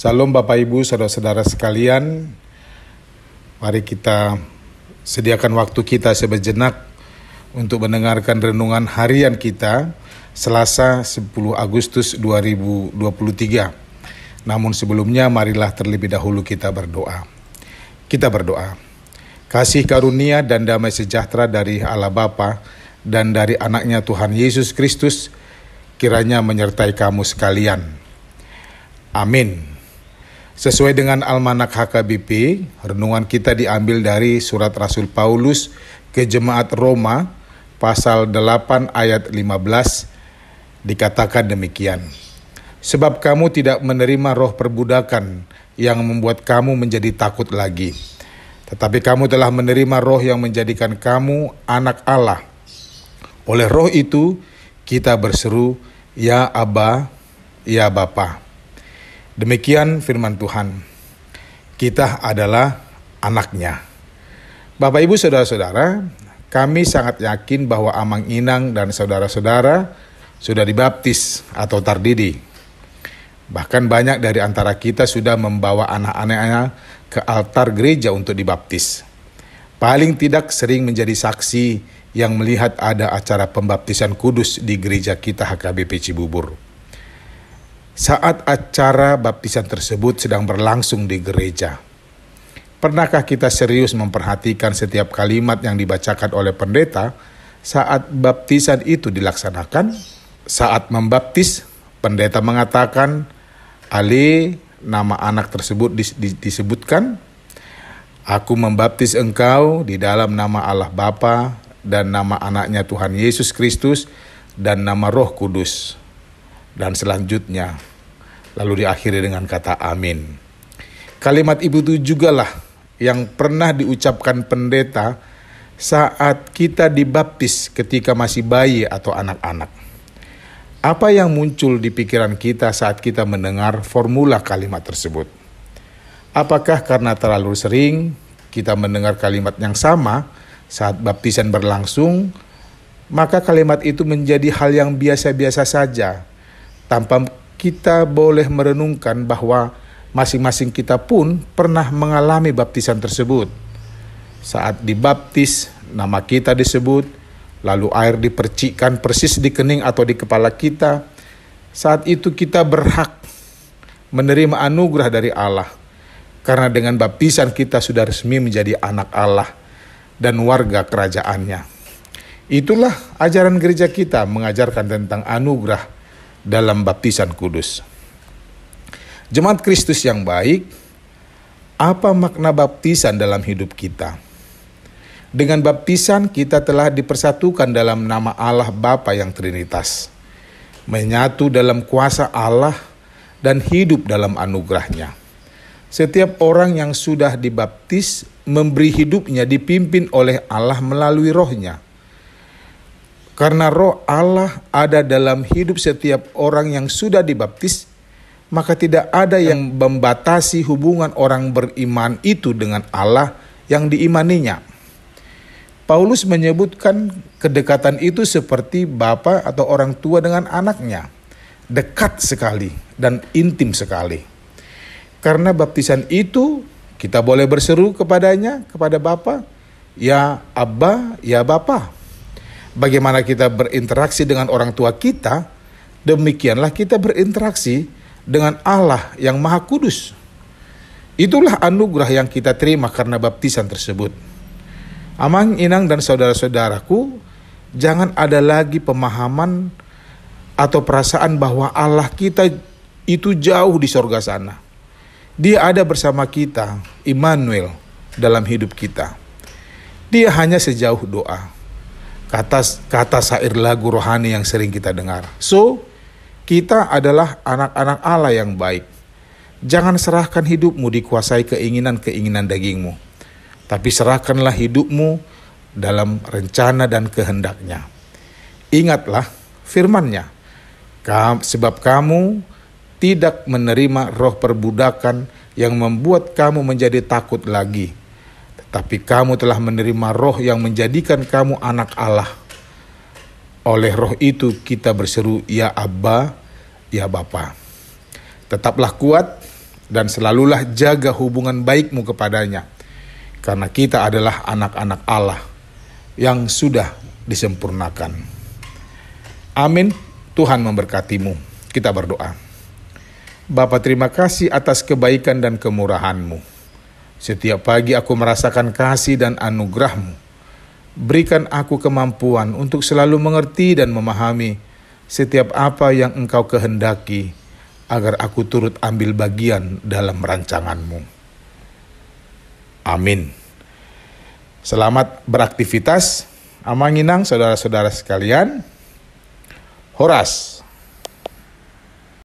Salam Bapak Ibu, saudara-saudara sekalian. Mari kita sediakan waktu kita sejenak untuk mendengarkan renungan harian kita Selasa 10 Agustus 2023. Namun sebelumnya marilah terlebih dahulu kita berdoa. Kita berdoa. Kasih karunia dan damai sejahtera dari Allah Bapa dan dari anaknya Tuhan Yesus Kristus kiranya menyertai kamu sekalian. Amin. Sesuai dengan Almanak HKBP, renungan kita diambil dari surat Rasul Paulus ke Jemaat Roma, pasal 8 ayat 15, dikatakan demikian. Sebab kamu tidak menerima roh perbudakan yang membuat kamu menjadi takut lagi. Tetapi kamu telah menerima roh yang menjadikan kamu anak Allah. Oleh roh itu, kita berseru, Ya Aba, Ya Bapa. Demikian firman Tuhan. Kita adalah anaknya. Bapak Ibu saudara-saudara, kami sangat yakin bahwa Amang Inang dan saudara-saudara sudah dibaptis atau tardidi. Bahkan banyak dari antara kita sudah membawa anak-anaknya ke altar gereja untuk dibaptis. Paling tidak sering menjadi saksi yang melihat ada acara pembaptisan kudus di gereja kita HKBP Cibubur. Saat acara baptisan tersebut sedang berlangsung di gereja, pernahkah kita serius memperhatikan setiap kalimat yang dibacakan oleh pendeta saat baptisan itu dilaksanakan? Saat membaptis, pendeta mengatakan, Ale, nama anak tersebut disebutkan, Aku membaptis engkau di dalam nama Allah Bapa dan nama anaknya Tuhan Yesus Kristus dan nama Roh Kudus. Dan selanjutnya, lalu diakhiri dengan kata amin. Kalimat itu jugalah yang pernah diucapkan pendeta saat kita dibaptis ketika masih bayi atau anak-anak. Apa yang muncul di pikiran kita saat kita mendengar formula kalimat tersebut? Apakah karena terlalu sering kita mendengar kalimat yang sama saat baptisan berlangsung, maka kalimat itu menjadi hal yang biasa-biasa saja, tanpa kita boleh merenungkan bahwa masing-masing kita pun pernah mengalami baptisan tersebut. Saat dibaptis, nama kita disebut, lalu air dipercikkan persis di kening atau di kepala kita. Saat itu kita berhak menerima anugerah dari Allah, karena dengan baptisan kita sudah resmi menjadi anak Allah dan warga kerajaannya. Itulah ajaran gereja kita mengajarkan tentang anugerah dalam baptisan kudus. Jemaat Kristus yang baik, apa makna baptisan dalam hidup kita? Dengan baptisan kita telah dipersatukan dalam nama Allah Bapa yang Trinitas, menyatu dalam kuasa Allah dan hidup dalam anugerahnya. Setiap orang yang sudah dibaptis memberi hidupnya dipimpin oleh Allah melalui rohnya. Karena roh Allah ada dalam hidup setiap orang yang sudah dibaptis, maka tidak ada yang membatasi hubungan orang beriman itu dengan Allah yang diimaninya. Paulus menyebutkan kedekatan itu seperti bapa atau orang tua dengan anaknya, dekat sekali dan intim sekali. Karena baptisan itu, kita boleh berseru kepadanya, kepada Bapa, Ya Abba, Ya Bapa. Bagaimana kita berinteraksi dengan orang tua kita, demikianlah kita berinteraksi dengan Allah yang Maha Kudus. Itulah anugerah yang kita terima karena baptisan tersebut. Amang Inang dan saudara-saudaraku, jangan ada lagi pemahaman atau perasaan bahwa Allah kita itu jauh di sorga sana. Dia ada bersama kita, Immanuel, dalam hidup kita. Dia hanya sejauh doa. Kata syair lagu rohani yang sering kita dengar. So, kita adalah anak-anak Allah yang baik. Jangan serahkan hidupmu dikuasai keinginan-keinginan dagingmu, tapi serahkanlah hidupmu dalam rencana dan kehendaknya. Ingatlah firman-Nya, sebab kamu tidak menerima roh perbudakan yang membuat kamu menjadi takut lagi, tapi kamu telah menerima roh yang menjadikan kamu anak Allah. Oleh roh itu kita berseru, Ya Abba, Ya Bapa. Tetaplah kuat, dan selalulah jaga hubungan baikmu kepadanya, karena kita adalah anak-anak Allah yang sudah disempurnakan. Amin. Tuhan memberkatimu. Kita berdoa. Bapa, terima kasih atas kebaikan dan kemurahan-Mu. Setiap pagi aku merasakan kasih dan anugerah-Mu. Berikan aku kemampuan untuk selalu mengerti dan memahami setiap apa yang Engkau kehendaki, agar aku turut ambil bagian dalam rancangan-Mu. Amin. Selamat beraktivitas. Amanginang saudara-saudara sekalian. Horas.